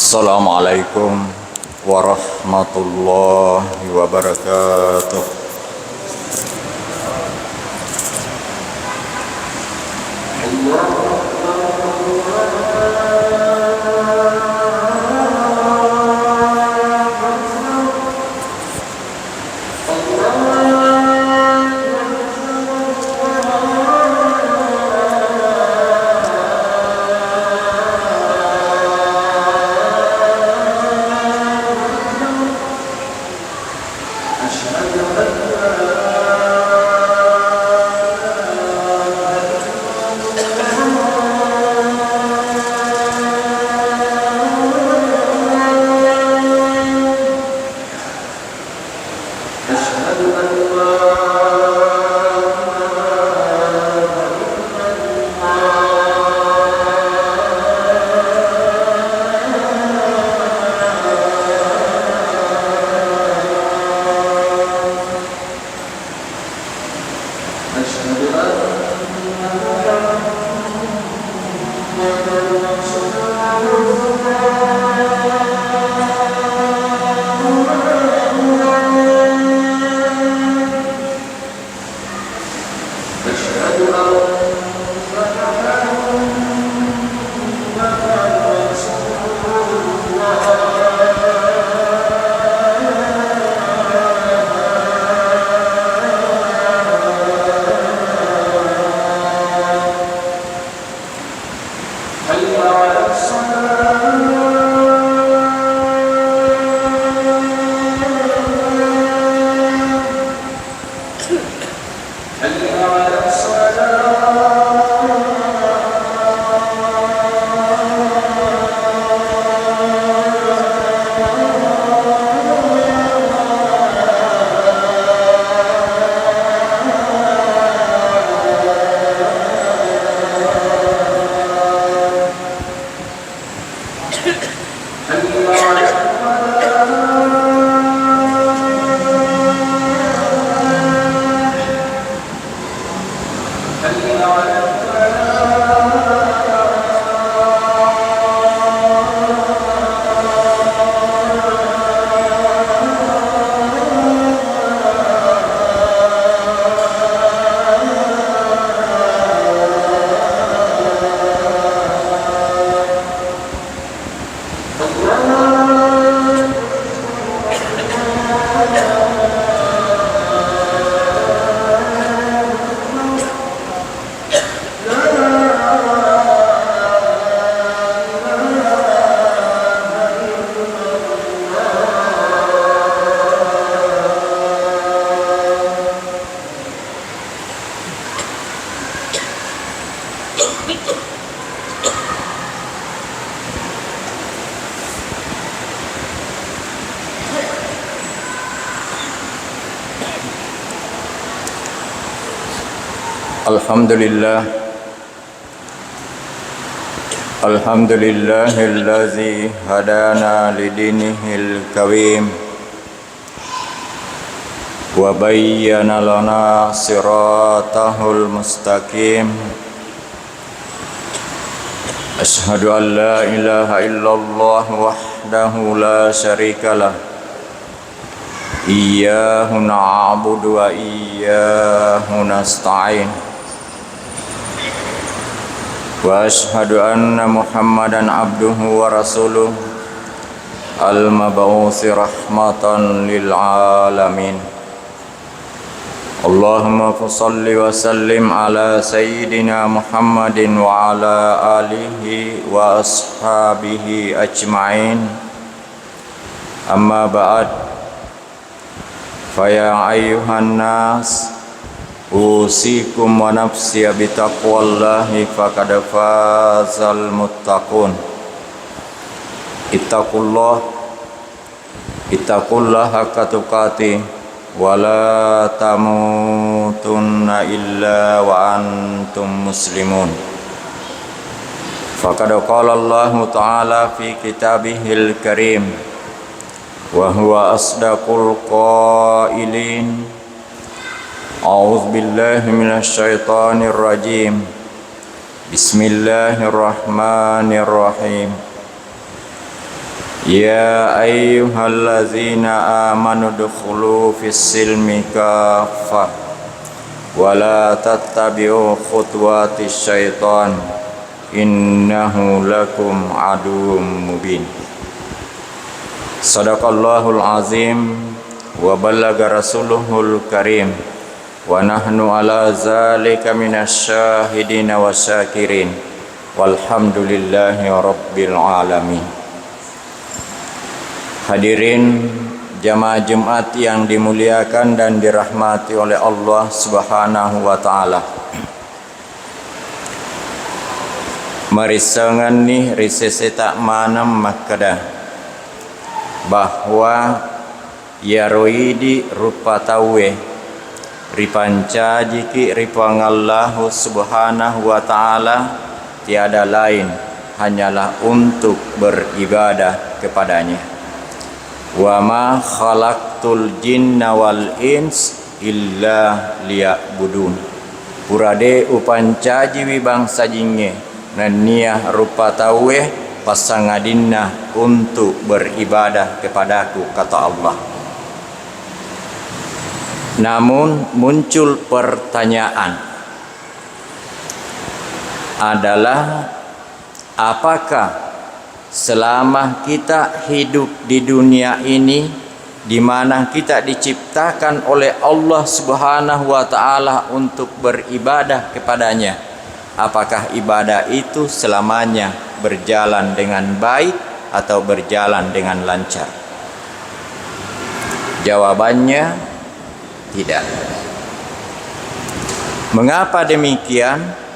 Assalamualaikum warahmatullahi wabarakatuh. Alhamdulillahillazi hadana lidinihil qawim wa bayyana lana siratahul mustaqim. Ashhadu an la ilaha illallah wahdahu la syarikalah, iyyahu na'budu wa iyyahu nasta'in. Wa ashhadu anna Muhammadan abduhu wa rasuluh al-mab'uthi rahmatan lil alamin. Allahumma salli wa sallim ala sayyidina Muhammadin wa ala alihi wa ashabihi ajma'in. Amma ba'd, fa ya ayyuhan nas usikum wa nafsi bitaqwallahi faqad fazal muttaqun. Ittaqullaha haqqa tuqatih wa la tamutunna illa wa antum muslimun. Faqad qala Allah ta'ala fi kitabihil karim wa huwa asdaqul qailin. A'udzu billahi minasy syaithanir rajim. Bismillahirrahmanirrahim. يا أيها الذين آمنوا ادخلوا في السلم كافة ولا تتبعوا خطوات الشيطان إنه لكم عدو مبين. صدق الله العظيم وبلغ رسوله الكريم ونحن على ذلك من الشاهدين والشاكرين والحمد لله رب العالمين. Hadirin jamaah Jumat yang dimuliakan dan dirahmati oleh Allah Subhanahu wa taala. Marisangan nih risese tak manam makada bahwa ya roidi rupa tawe ripanca jiki ripangallahu Subhanahu wa taala tiada lain hanyalah untuk beribadah kepadanya. Wa ma khalaqtul jinna wal ins illa liya'budun. Purade upancaji wibangsa jinge nania rupa tawe pasangadinna untuk beribadah kepadaku, kata Allah. Namun muncul pertanyaan adalah apakah selama kita hidup di dunia ini, di mana kita diciptakan oleh Allah Subhanahu wa taala untuk beribadah kepadanya, apakah ibadah itu selamanya berjalan dengan baik atau berjalan dengan lancar? Jawabannya tidak. Mengapa demikian?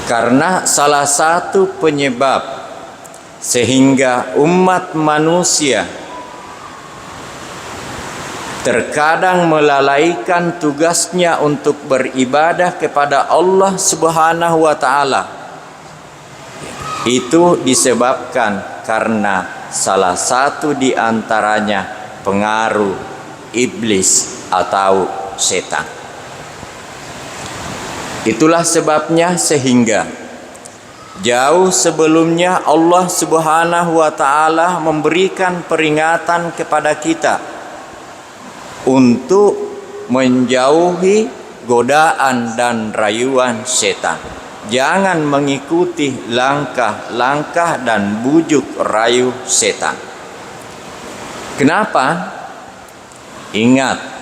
Karena salah satu penyebab sehingga umat manusia terkadang melalaikan tugasnya untuk beribadah kepada Allah Subhanahu wa taala itu disebabkan karena salah satu di antaranya pengaruh iblis atau setan. Itulah sebabnya sehingga jauh sebelumnya Allah Subhanahu wa taala memberikan peringatan kepada kita untuk menjauhi godaan dan rayuan setan. Jangan mengikuti langkah-langkah dan bujuk rayu setan. Kenapa? Ingat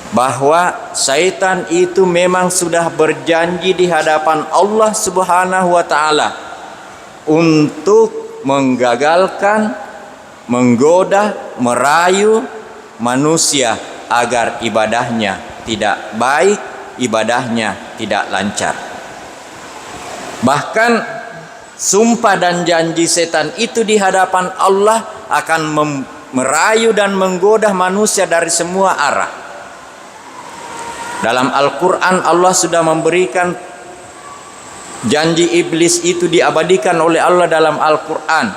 bahwa syaitan itu memang sudah berjanji di hadapan Allah Subhanahu wa taala untuk menggagalkan, menggoda, merayu manusia agar ibadahnya tidak baik, ibadahnya tidak lancar. Bahkan sumpah dan janji setan itu di hadapan Allah akan merayu dan menggoda manusia dari semua arah. Dalam Al-Quran Allah sudah memberikan janji iblis itu diabadikan oleh Allah dalam Al-Quran,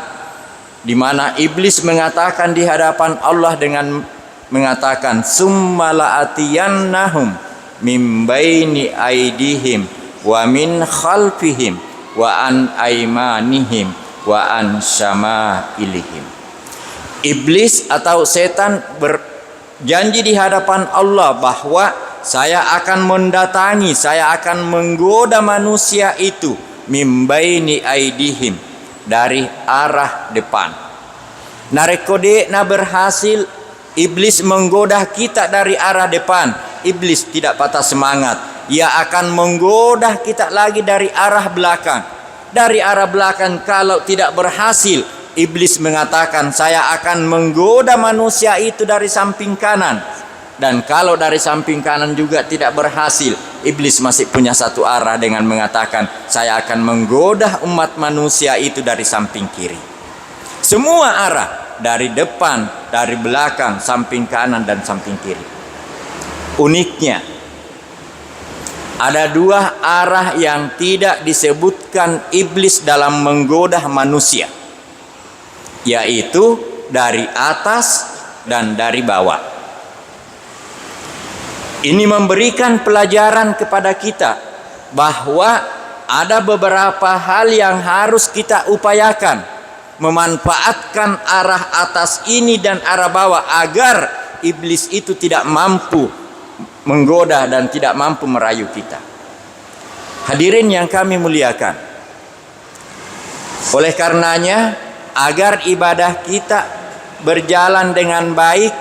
di mana iblis mengatakan di hadapan Allah dengan mengatakan summa la'atiyannahum min baini aidihim wa min khalfihim wa an aimanihim wa an syama'ilihim. Iblis atau setan berjanji di hadapan Allah bahwa saya akan mendatangi, saya akan menggoda manusia itu mimbaini aidihim, dari arah depan. Narekode na berhasil iblis menggoda kita dari arah depan. Iblis tidak patah semangat, ia akan menggoda kita lagi dari arah belakang. Dari arah belakang kalau tidak berhasil, iblis mengatakan saya akan menggoda manusia itu dari samping kanan. Dan kalau dari samping kanan juga tidak berhasil, iblis masih punya satu arah dengan mengatakan saya akan menggoda umat manusia itu dari samping kiri. Semua arah, dari depan, dari belakang, samping kanan dan samping kiri. Uniknya, ada dua arah yang tidak disebutkan iblis dalam menggoda manusia, yaitu dari atas dan dari bawah. Ini memberikan pelajaran kepada kita bahwa ada beberapa hal yang harus kita upayakan memanfaatkan arah atas ini dan arah bawah agar iblis itu tidak mampu menggoda dan tidak mampu merayu kita. Hadirin yang kami muliakan, oleh karenanya agar ibadah kita berjalan dengan baik,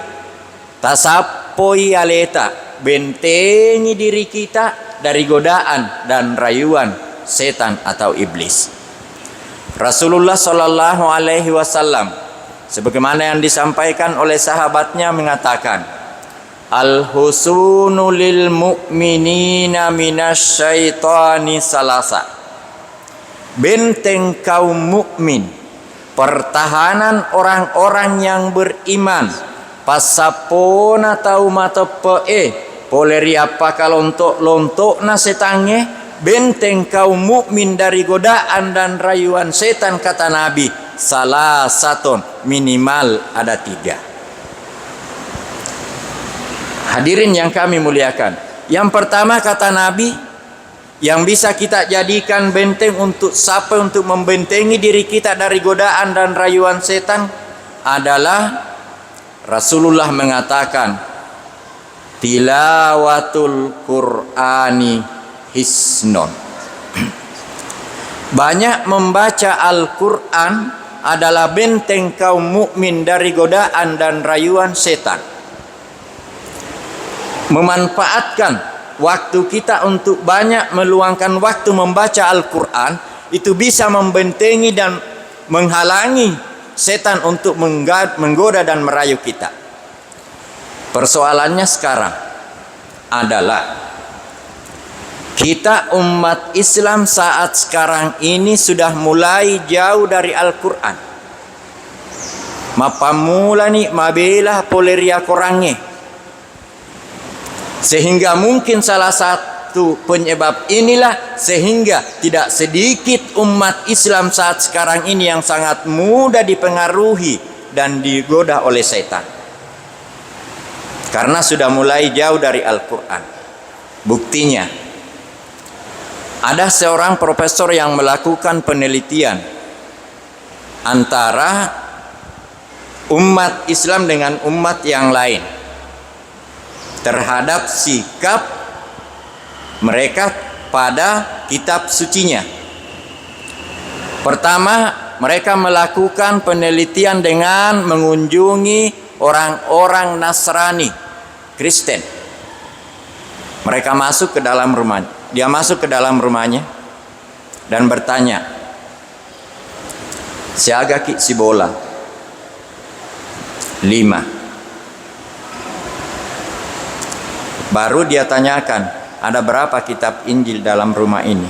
tasapoi aleta, bentengi diri kita dari godaan dan rayuan setan atau iblis. Rasulullah Shallallahu Alaihi Wasallam sebagaimana yang disampaikan oleh sahabatnya mengatakan, al-husunu lil mu'minina minasyaitani salasa. Benteng kaum mukmin, pertahanan orang-orang yang beriman, pasapona tau matepe poleri apa kalontok-lontok na setange. Benteng kaum mukmin dari godaan dan rayuan setan, kata Nabi, salah satu minimal ada 3. Hadirin yang kami muliakan, yang pertama kata Nabi, yang bisa kita jadikan benteng untuk siapa untuk membentengi diri kita dari godaan dan rayuan setan adalah Rasulullah mengatakan, tilawatul Qur'ani hisnon. Banyak membaca Al-Quran adalah benteng kaum mukmin dari godaan dan rayuan setan. Memanfaatkan waktu kita untuk banyak meluangkan waktu membaca Al-Quran itu bisa membentengi dan menghalangi setan untuk menggoda dan merayu kita. Persoalannya sekarang adalah kita umat Islam saat sekarang ini sudah mulai jauh dari Al-Quran. Mapamula ni mabelah poleria korange. Sehingga mungkin salah satu penyebab inilah sehingga tidak sedikit umat Islam saat sekarang ini yang sangat mudah dipengaruhi dan digoda oleh setan. Karena sudah mulai jauh dari Al-Quran. Buktinya, ada seorang profesor yang melakukan penelitian antara umat Islam dengan umat yang lain terhadap sikap mereka pada kitab sucinya. Pertama, mereka melakukan penelitian dengan mengunjungi orang-orang Nasrani, Kristen. Mereka masuk ke dalam rumah. Dia masuk ke dalam rumahnya dan bertanya, siaga ki si bola 5. Baru dia tanyakan, ada berapa kitab Injil dalam rumah ini?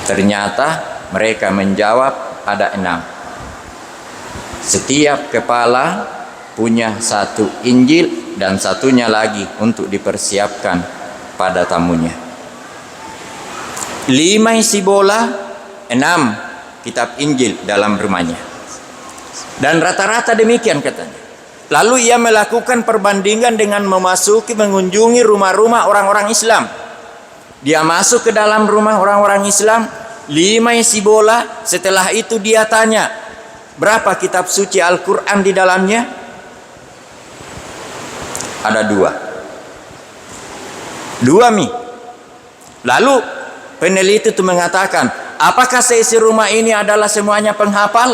Ternyata mereka menjawab ada 6. Setiap kepala punya 1 Injil dan satunya lagi untuk dipersiapkan pada tamunya. 5 isi bola, 6 kitab Injil dalam rumahnya. Dan rata-rata demikian katanya. Lalu ia melakukan perbandingan dengan mengunjungi rumah-rumah orang-orang Islam. Dia masuk ke dalam rumah orang-orang Islam, 5 isi bola. Setelah itu dia tanya, berapa kitab suci Al-Quran di dalamnya? Ada 2 mi. Lalu peneliti itu mengatakan, apakah seisi rumah ini adalah semuanya penghafal?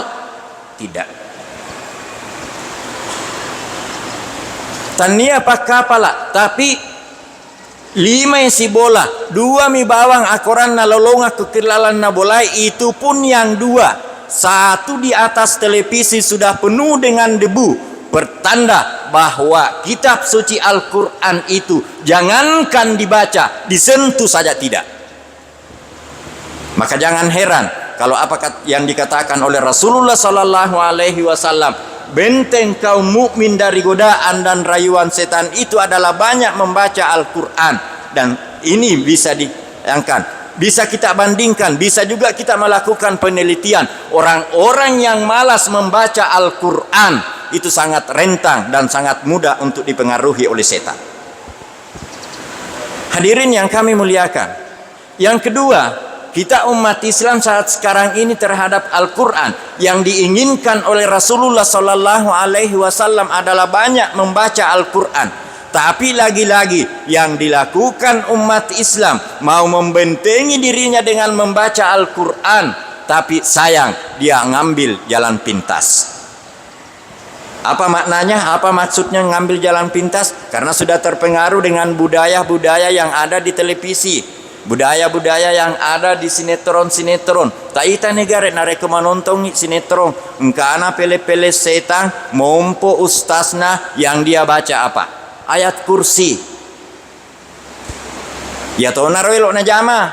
Tidak. Tania pakapala, tapi 5 isi bola, 2 mi bawang akoran na lolonga kekilalan na bolai, itu pun yang 2. 1 di atas televisi sudah penuh dengan debu. Bertanda bahwa kitab suci Al-Quran itu jangankan dibaca, disentuh saja tidak. Maka jangan heran kalau apa yang dikatakan oleh Rasulullah Sallallahu Alaihi Wasallam, benteng kaum mukmin dari godaan dan rayuan setan itu adalah banyak membaca Al-Quran. Dan ini bisa diangkat, bisa kita bandingkan, bisa juga kita melakukan penelitian. Orang-orang yang malas membaca Al-Quran itu sangat rentang dan sangat mudah untuk dipengaruhi oleh setan. Hadirin yang kami muliakan, yang kedua, kita umat Islam saat sekarang ini terhadap Al-Quran yang diinginkan oleh Rasulullah Sallallahu Alaihi Wasallam adalah banyak membaca Al-Quran. Tapi lagi-lagi yang dilakukan umat Islam mau membentengi dirinya dengan membaca Al-Quran, tapi sayang dia ngambil jalan pintas. Apa maknanya? Apa maksudnya ngambil jalan pintas? Karena sudah terpengaruh dengan budaya-budaya yang ada di televisi, budaya-budaya yang ada di sinetron-sinetron. Taita negara nareko menonton sinetron, engkana pele-pele setan, mompo ustasna yang dia baca apa? Ayat kursi. Ya tonar welok na jama.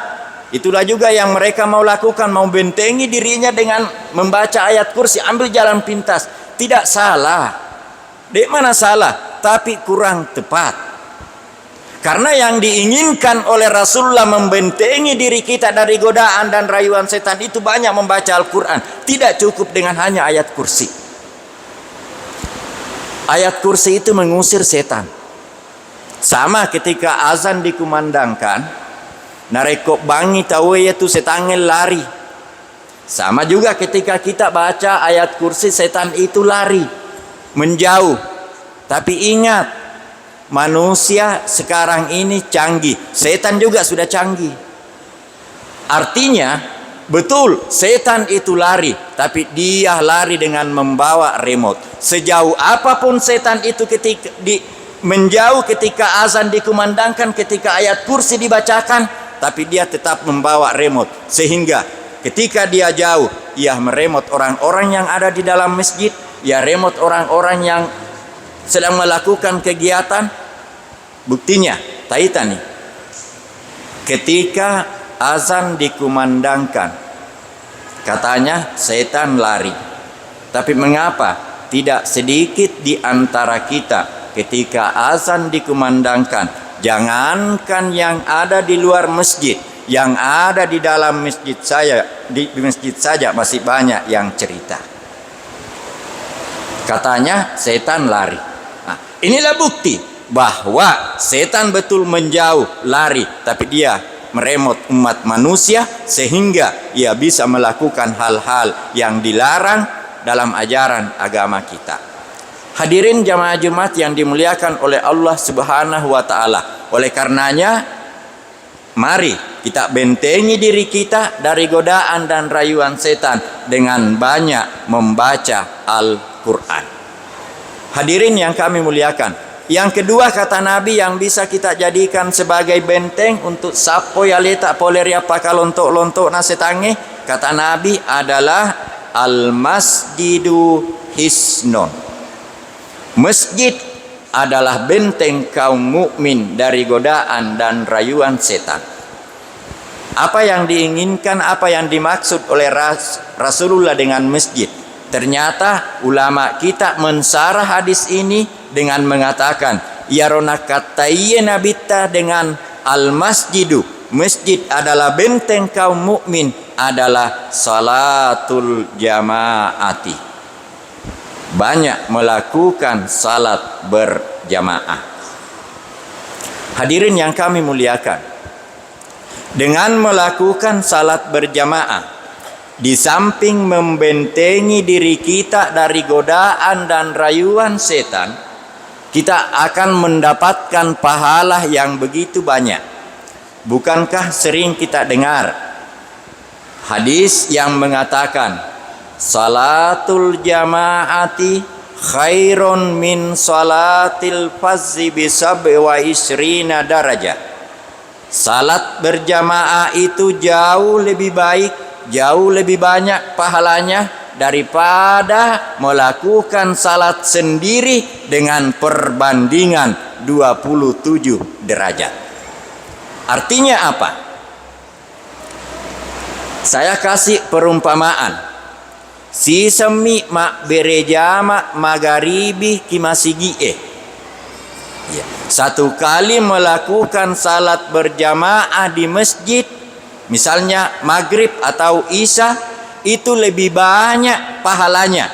Itulah juga yang mereka mau lakukan, mau bentengi dirinya dengan membaca ayat kursi, ambil jalan pintas. Tidak salah, dek mana salah, tapi kurang tepat. Karena yang diinginkan oleh Rasulullah membentengi diri kita dari godaan dan rayuan setan itu banyak membaca Al-Quran. Tidak cukup dengan hanya ayat kursi. Ayat kursi itu mengusir setan. Sama ketika azan dikumandangkan, narekok bangi tahu itu setangel lari. Sama juga ketika kita baca ayat kursi, setan itu lari, menjauh. Tapi ingat, manusia sekarang ini canggih, setan juga sudah canggih. Artinya, betul setan itu lari, tapi dia lari dengan membawa remote. Sejauh apapun setan itu ketika menjauh ketika azan dikumandangkan, ketika ayat kursi dibacakan, tapi dia tetap membawa remote. Sehingga ketika dia jauh, ia meremot orang-orang yang ada di dalam masjid, ia remot orang-orang yang sedang melakukan kegiatan. Buktinya, Taita nih, ketika azan dikumandangkan, katanya setan lari. Tapi mengapa tidak sedikit di antara kita ketika azan dikumandangkan, jangankan yang ada di luar masjid, yang ada di dalam masjid di masjid saja masih banyak yang cerita. Katanya setan lari. Nah, inilah bukti bahwa setan betul menjauh, lari, tapi dia meremot umat manusia sehingga ia bisa melakukan hal-hal yang dilarang dalam ajaran agama kita. Hadirin jamaah Jumat yang dimuliakan oleh Allah Subhanahu wa taala. Oleh karenanya, mari kita bentengi diri kita dari godaan dan rayuan setan dengan banyak membaca Al-Quran. Hadirin yang kami muliakan, yang kedua kata Nabi yang bisa kita jadikan sebagai benteng untuk sapo ya letak poleria pakalontok-lontok nasetange, kata Nabi adalah al-masjidu hisnon. Masjid adalah benteng kaum mukmin dari godaan dan rayuan setan. Apa yang diinginkan, apa yang dimaksud oleh Rasulullah dengan masjid? Ternyata ulama kita mensarah hadis ini dengan mengatakan, yarona katayna bitta dengan al-masjidu. Masjid adalah benteng kaum mukmin, adalah salatul jamaati. Banyak melakukan salat berjamaah. Hadirin yang kami muliakan, dengan melakukan salat berjamaah, di samping membentengi diri kita dari godaan dan rayuan setan, kita akan mendapatkan pahala yang begitu banyak. Bukankah sering kita dengar hadis yang mengatakan, salatul jamaati khairun min salatil fazzi bisab'i wa isrina darajah. Salat berjamaah itu jauh lebih baik, jauh lebih banyak pahalanya daripada melakukan salat sendiri dengan perbandingan 27 derajat. Artinya apa? Saya kasih perumpamaan. Si semi mak berejama magaribi kimasigie. Ya. Satu kali melakukan salat berjamaah di masjid, misalnya maghrib atau isya, itu lebih banyak pahalanya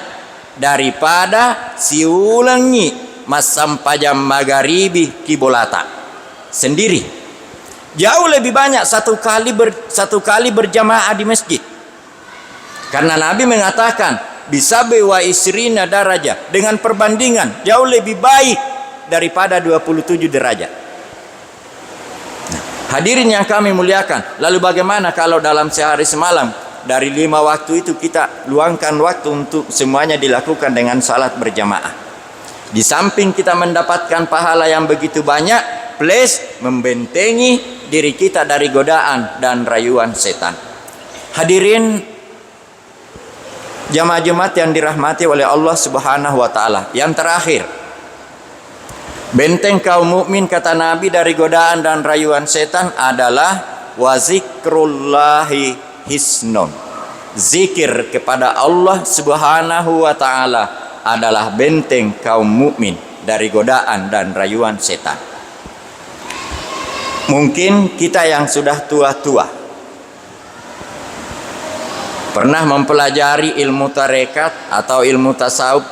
daripada si ulangi masam pajam magharibi kibolata sendiri. Jauh lebih banyak satu kali berjamaah di masjid. Karena Nabi mengatakan bisa bewa isrina darajah, dengan perbandingan jauh lebih baik daripada 27 derajat. Nah, hadirin yang kami muliakan, lalu bagaimana kalau dalam sehari semalam dari 5 waktu itu kita luangkan waktu untuk semuanya dilakukan dengan salat berjamaah? Di samping kita mendapatkan pahala yang begitu banyak, plus membentengi diri kita dari godaan dan rayuan setan. Hadirin jamaah-jamaah yang dirahmati oleh Allah Subhanahu wa taala. Yang terakhir, benteng kaum mukmin kata Nabi dari godaan dan rayuan setan adalah wa zikrullahi hisnun. Zikir kepada Allah Subhanahu wa taala adalah benteng kaum mukmin dari godaan dan rayuan setan. Mungkin kita yang sudah tua-tua pernah mempelajari ilmu tarekat atau ilmu tasawuf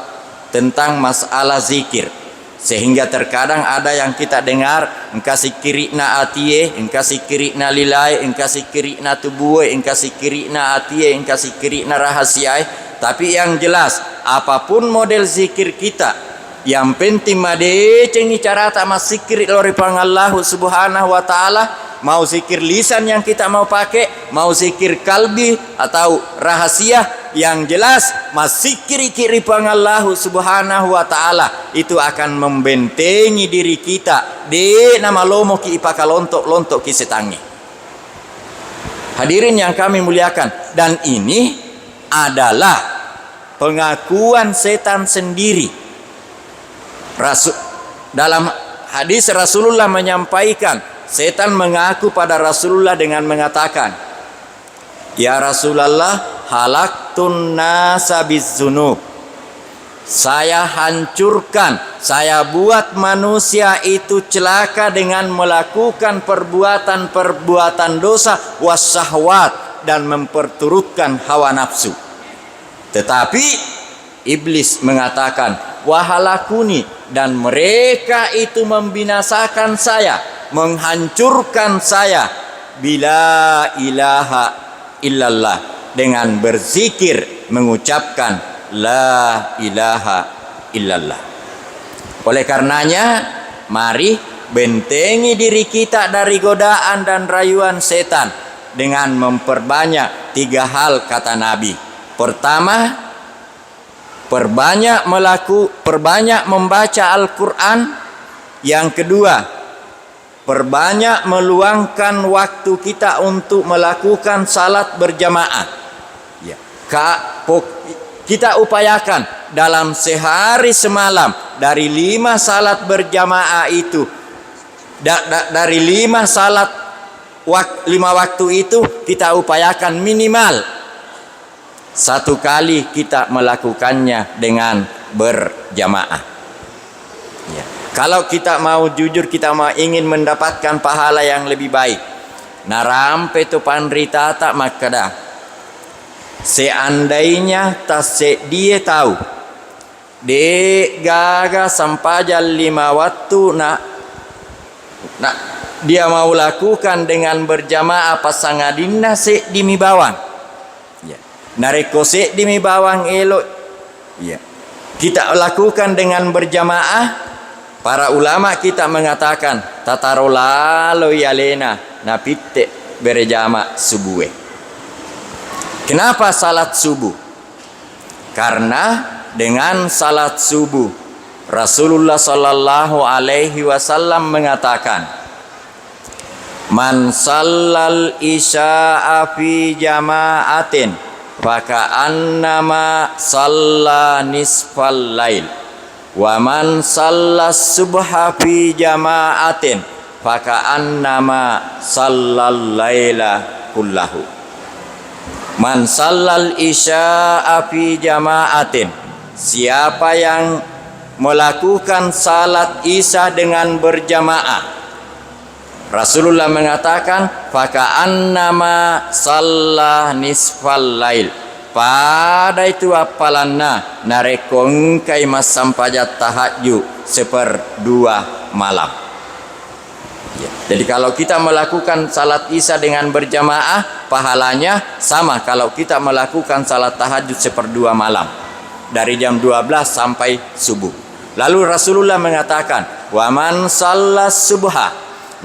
tentang masalah zikir, sehingga terkadang ada yang kita dengar engka sikirina atiye, engka sikirina lilai, engka sikirina tubuhe, engka sikirina atiye, engka sikirina rahasiai. Tapi yang jelas apapun model zikir kita, yang penting made cengi cara tak masikir lori pangallahu subhanahu wa ta'ala. Mau zikir lisan yang kita mau pakai, mau zikir kalbi atau rahasia, yang jelas masikir kiri pangallahu subhanahu wa ta'ala itu akan membentengi diri kita de nama lomo ki ipakalontok-lontok ki setangi. Hadirin yang kami muliakan, dan ini adalah pengakuan setan sendiri. Dalam hadis Rasulullah menyampaikan, setan mengaku pada Rasulullah dengan mengatakan, ya Rasulullah, halaktun nasa bizzunub. Saya hancurkan, saya buat manusia itu celaka dengan melakukan perbuatan-perbuatan dosa wasyahwat dan memperturutkan hawa nafsu. Tetapi iblis mengatakan, wahalakuni, dan mereka itu membinasakan saya, menghancurkan saya bila ilaha illallah, dengan berzikir mengucapkan la ilaha illallah. Oleh karenanya mari bentengi diri kita dari godaan dan rayuan setan dengan memperbanyak 3 hal kata Nabi. Pertama, perbanyak membaca Al-Quran. Yang kedua, perbanyak meluangkan waktu kita untuk melakukan salat berjamaah. Ya, kita upayakan dalam sehari semalam dari 5 salat berjamaah itu, dari 5 salat 5 waktu itu kita upayakan minimal 1 kali kita melakukannya dengan berjamaah. Ya. Kalau kita mau jujur, kita mau ingin mendapatkan pahala yang lebih baik, narampe tu panrita tak makada. Seandainya dia tahu de gaga sampajal 5 waktu nak dia mau lakukan dengan berjamaah pasangadina se di mi bawang. Narekose di mi bawang elok, ya, kita lakukan dengan berjamaah. Para ulama kita mengatakan tatarolalo yalena napitte berjamaah subuh. Kenapa salat subuh? Karena dengan salat subuh Rasulullah sallallahu alaihi wasallam mengatakan, man sallal isya'a fi jama'atin faka annama salla nisfal lail, wa man sallas subha fi jama'atin faka annama sallal laila kullahu. Man sallal isya'a fi jama'atin, siapa yang melakukan salat isya dengan berjamaah, Rasulullah mengatakan faka annama salla nisfal lail, pada itu apalanna narekong kai mas sampajat tahajud 1/2 malam. Ya. Jadi kalau kita melakukan salat isya dengan berjamaah, pahalanya sama kalau kita melakukan salat tahajud seperdua malam dari jam 12 sampai subuh. Lalu Rasulullah mengatakan, wa man sallas subha,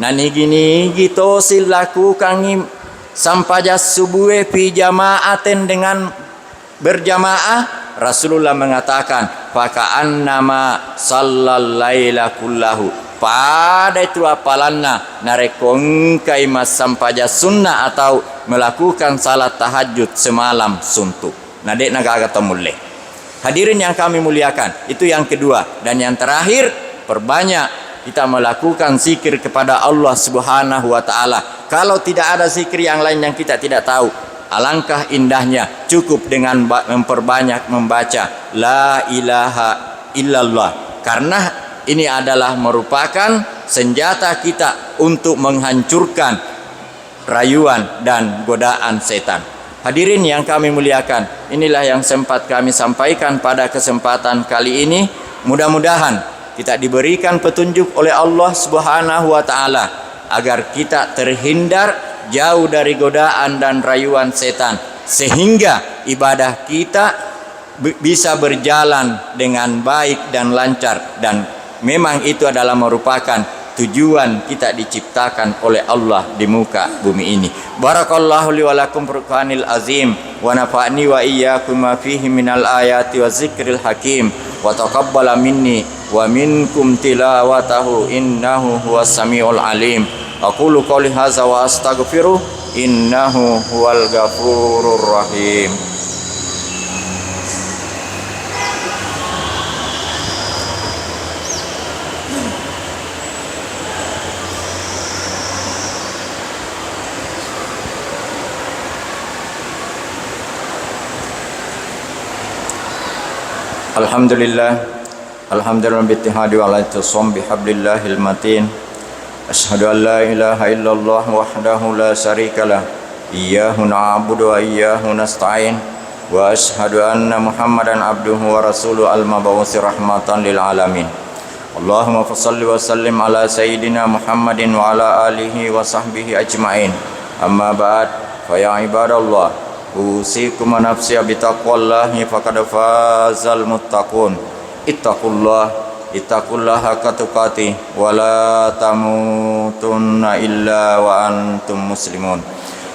nani gini gitu silakukan sampaja subuh fi jamaatin dengan berjamaah. Rasulullah mengatakan, faka'annama sallal laila kullahu, pada itu apalanna narekong kaimas sampaja sunnah atau melakukan salat tahajud semalam suntuk. Nadek naga temule. Hadirin yang kami muliakan, itu yang kedua. Dan yang terakhir, perbanyak kita melakukan zikir kepada Allah Subhanahu wa taala. Kalau tidak ada zikir yang lain yang kita tidak tahu, alangkah indahnya cukup dengan memperbanyak membaca la ilaha illallah, karena ini adalah merupakan senjata kita untuk menghancurkan rayuan dan godaan setan. Hadirin yang kami muliakan, inilah yang sempat kami sampaikan pada kesempatan kali ini. Mudah-mudahan kita diberikan petunjuk oleh Allah Subhanahu wa taala agar kita terhindar jauh dari godaan dan rayuan setan, sehingga ibadah kita bisa berjalan dengan baik dan lancar, dan memang itu adalah merupakan tujuan kita diciptakan oleh Allah di muka bumi ini. Barakallahu li wa lakum furqanil azim wa nafa'ni wa iyyakum ma fihi minal ayati wa zikril hakim wa taqabbala minni wa minkum tilawatahu innahu huwas samiul alim. Aqulu qouli hadza wa astaghfiru innahu huwal ghafurur rahim. Alhamdulillah, alhamdulillah bittihadi wa ala itisam bihablillahil matin. Asyhadu an la ilaha illallah wahdahu la syarikalah, iyyahu na'budu wa iyyahu nasta'in, wa asyhadu anna Muhammadan abduhu wa rasuluhu al-mab'uts rahmatan lil alamin. Allahumma shalli wa sallim ala sayyidina Muhammadin wa ala alihi wa sahbihi ajma'in. Amma ba'd, fa ya ibadallah, usikum wa nafsi bitaqwallahi faqad fazal muttaqun. Ittaqullaha haqqa tuqatih wa la tamutunna illa wa antum muslimun.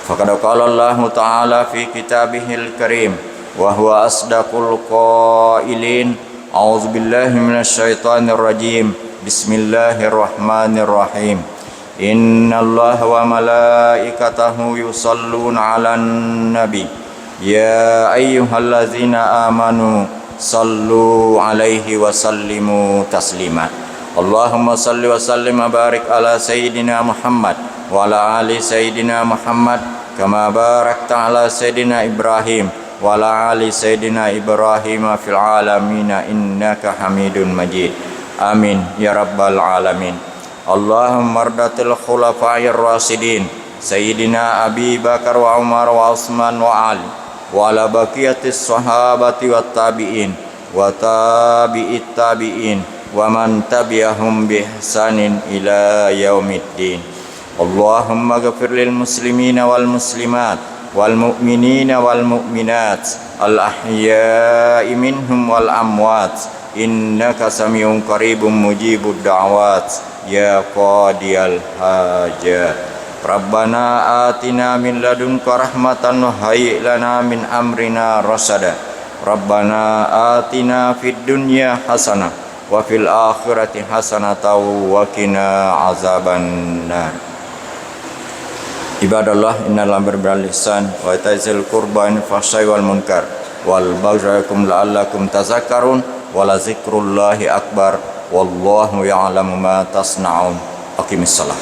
Faqad qala Allah ta'ala fi kitabihil karim wa huwa asdaqul qailin. A'udzu billahi minasy syaithanir rajim. Bismillahirrahmanirrahim. Innallaha wa malaikatahu yusalluna 'alan nabi ya ayyuhallazina amanu sallu 'alaihi wa sallimu taslima. Allahumma salli wa sallim wa barik ala sayyidina Muhammad wa ala ali sayyidina Muhammad kama barakta ala sayyidina Ibrahim wa ala ali sayyidina Ibrahim fil alamin innaka Hamidun Majid. Amin ya rabbal alamin. Allahumma ardatil khulafa'ir rasidin Sayyidina Abi Bakar wa Umar wa Utsman wa Ali wa ala baqiyatis sahabati wat tabi'in wa tabi'it tabi'in wa man tabi'ahum bi ihsanin ila yaumiddin. Allahumma ghfir lil muslimina wal muslimat wal mu'minina wal mu'minat al ahya'i minhum wal amwat innaka samiun qaribun mujibud da'wat ya qadiyal hajat. Rabbana atina min ladunka rahmatan wa hayyi lana min amrina rasada. Rabbana atina fid dunya hasanah wa fil akhirati hasanatan wa qina azabannar. Ibadallah, innal amra bil ihsan wa ita'zil qurba wa fahsai wal munkar wal baghi la'allakum tazakkarun wa la zikrullahi akbar. Wallahu ya'lamu ma tasna'un. Aqimissalah.